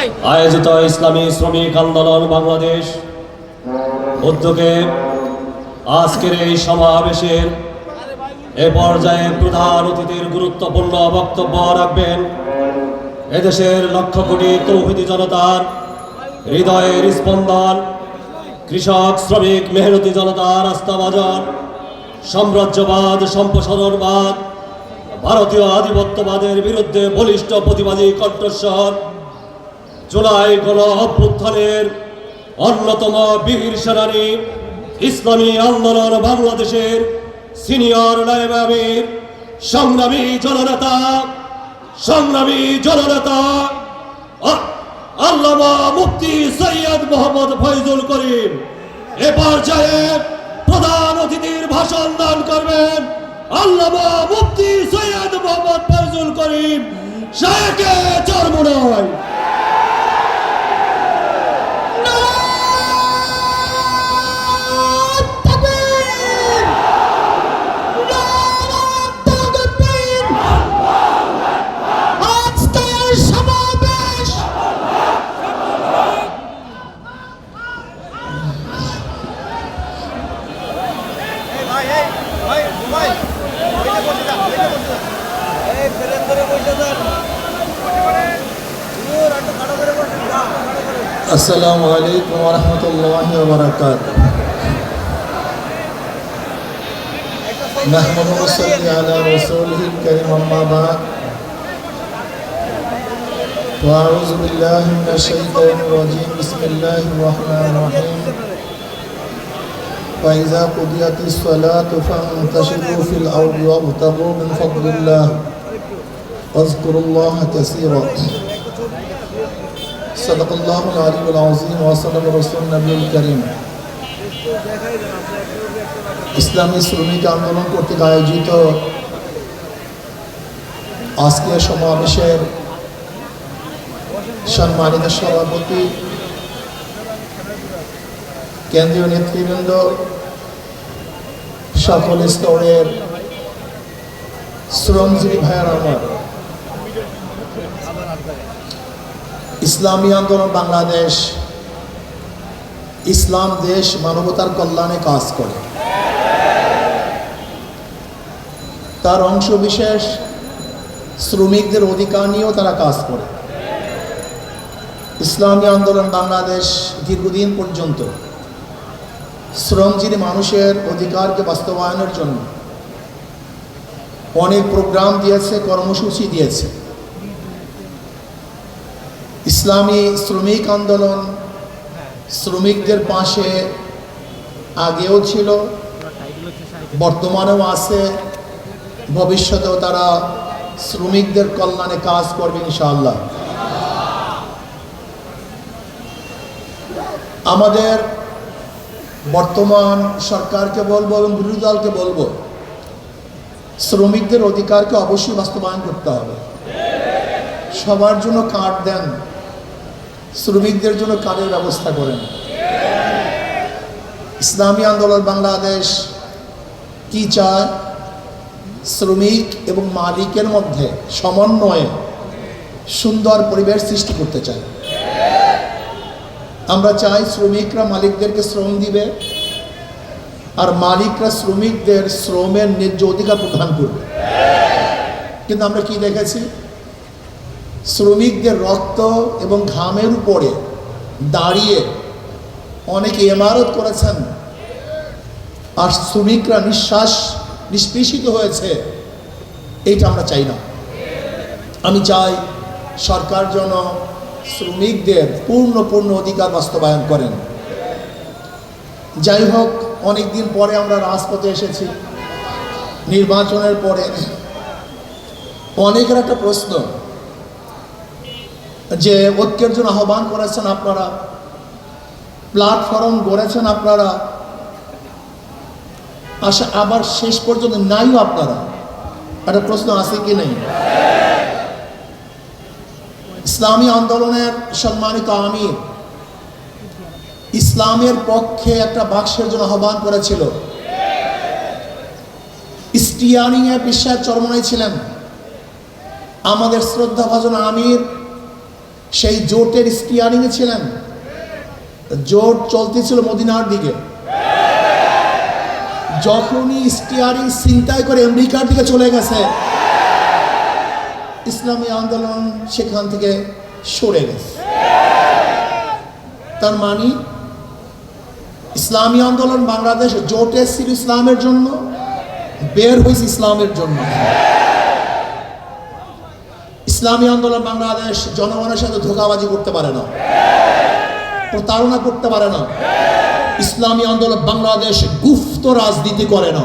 আয়োজিত ইসলামী শ্রমিক আন্দোলন বাংলাদেশ উদ্যোগে আজকের এই সমাবেশের এ পর্যায়ে প্রধান অতিথির গুরুত্বপূর্ণ বক্তব্য রাখবেন এদেশের লক্ষ কোটি তৌহিদি জনতার হৃদয়ের স্পন্দন, কৃষক শ্রমিক মেহনতি জনতার আস্থাভাজন, সাম্রাজ্যবাদ সম্প্রসারণবাদ ভারতীয় আধিপত্যবাদের বিরুদ্ধে বলিষ্ঠ প্রতিবাদী কণ্ঠস্বর, জুলাই গণ অভ্যুত্থানের অন্যতম বীর সেনানী, ইসলামী আন্দোলন বাংলাদেশের সিনিয়র নায়েব আমির, সংগ্রামী জননেতা আল্লামা মুফতি সৈয়দ মোহাম্মদ ফয়জুল করিম এ পর্যায়ে প্রধান অতিথির ভাষণ দান করবেন আল্লামা মুফতি সৈয়দ মোহাম্মদ ফয়জুল করিম শায়েখে চরমোনাই। আসসালামু আলাইকুম ওয়া রাহমাতুল্লাহি ওয়া বারাকাতুহু। নাহমাদু ওয়া নুসাল্লি আলা রাসূলিহিল কারীম, আম্মা বা'দ। ওয়া আউযু বিল্লাহি মিনাশ শাইতানির রাজীম। বিসমিল্লাহির রাহমানির রাহিম। ওয়া ইযা কুদিয়াতিস সালাতু ফান্তাশিরু ফিল আরদি ওয়াবতাগু মিন ফাদলিল্লাহ ওয়াযকুরুল্লাহা কাসীরা। সদাকাল্লাহুল আলিয়্যুল আযীম ওয়া সাদাকা রাসূলুন নবিয়্যুল কারীম। ইসলামী শ্রমিক আন্দোলন কর্তৃক আয়োজিত আজকের সমাবেশের সম্মানিত সভাপতি, কেন্দ্রীয় নেতৃবৃন্দ, সকল স্তরের শ্রমজীবী ভাইয়েরা আমার, ইসলামী আন্দোলন বাংলাদেশ ইসলাম দেশ মানবতার কল্যাণে কাজ করে। তার অংশ বিশেষ শ্রমিকদের অধিকার নিয়েও তারা কাজ করে। ইসলামী আন্দোলন বাংলাদেশ দীর্ঘদিন পর্যন্ত শ্রমজীবী মানুষের অধিকারকে বাস্তবায়নের জন্য অনেক প্রোগ্রাম দিয়েছে, কর্মসূচি দিয়েছে। ইসলামী শ্রমিক আন্দোলন শ্রমিকদের পাশে আগেও ছিল, বর্তমানেও আছে, ভবিষ্যতেও তারা শ্রমিকদের কল্যাণে কাজ করবে ইনশাআল্লাহ। আমাদের বর্তমান সরকারকে বলবো এবং বিরোধী দলকে বলবো, শ্রমিকদের অধিকারকে অবশ্যই বাস্তবায়ন করতে হবে। সবার জন্য কার্ড দেন, শ্রমিকদের জন্য কার্ডের ব্যবস্থা করেন। ইসলামী আন্দোলন বাংলাদেশ কি চায়? শ্রমিক এবং মালিকের মধ্যে সমন্বয়ে সুন্দর পরিবেশ সৃষ্টি করতে চায়। আমরা চাই শ্রমিকরা মালিকদেরকে শ্রম দিবে, আর মালিকরা শ্রমিকদের শ্রমের ন্যায্য অধিকার প্রদান করবে। কিন্তু আমরা কি দেখেছি? শ্রমিকদের রক্ত এবং ঘামের উপরে দাঁড়িয়ে অনেকে ইমারত করেছেন, আর শ্রমিকরা নিষ্পেষিত হয়েছে। এইটা আমরা চাই না। আমি চাই সরকার যেন শ্রমিকদের পূর্ণ অধিকার বাস্তবায়ন করেন। যাই হোক, অনেকদিন পরে আমরা রাজপথে এসেছি, নির্বাচনের পরে। অনেকের একটা প্রশ্ন যে ঐক্যের জন্য আহ্বান করেছেন আপনারা, প্ল্যাটফর্ম গড়েছেন আপনারা, আবার শেষ পর্যন্ত নাইও আপনারা। একটা প্রশ্ন আছে কি নেই? ইসলামী আন্দোলনের সম্মানিত আমির ইসলামের পক্ষে একটা বাক্সের জন্য আহ্বান করেছিল। স্টিয়ারিংয়ে বিশ্বাস চরমনাই ছিলেন আমাদের শ্রদ্ধাভাজন আমির সেই জোটের স্টিয়ারিং এ ছিলেন। জোট চলতেছিল মদিনার দিকে, যখনই স্টিয়ারিং ছিনতাই করে আমেরিকার দিকে চলে গেছে, ইসলামী আন্দোলন সেখান থেকে সরে গেছে। তার মানে ইসলামী আন্দোলন বাংলাদেশ জোটে ছিল ইসলামের জন্য, বের হয়েছে ইসলামের জন্য। ইসলামী আন্দোলন বাংলাদেশ জনগণের সাথে ধোঁকাবাজি করতে পারে না, প্রতারণা করতে পারে না। ইসলামী আন্দোলন বাংলাদেশ গুপ্ত রাজনীতি করে না।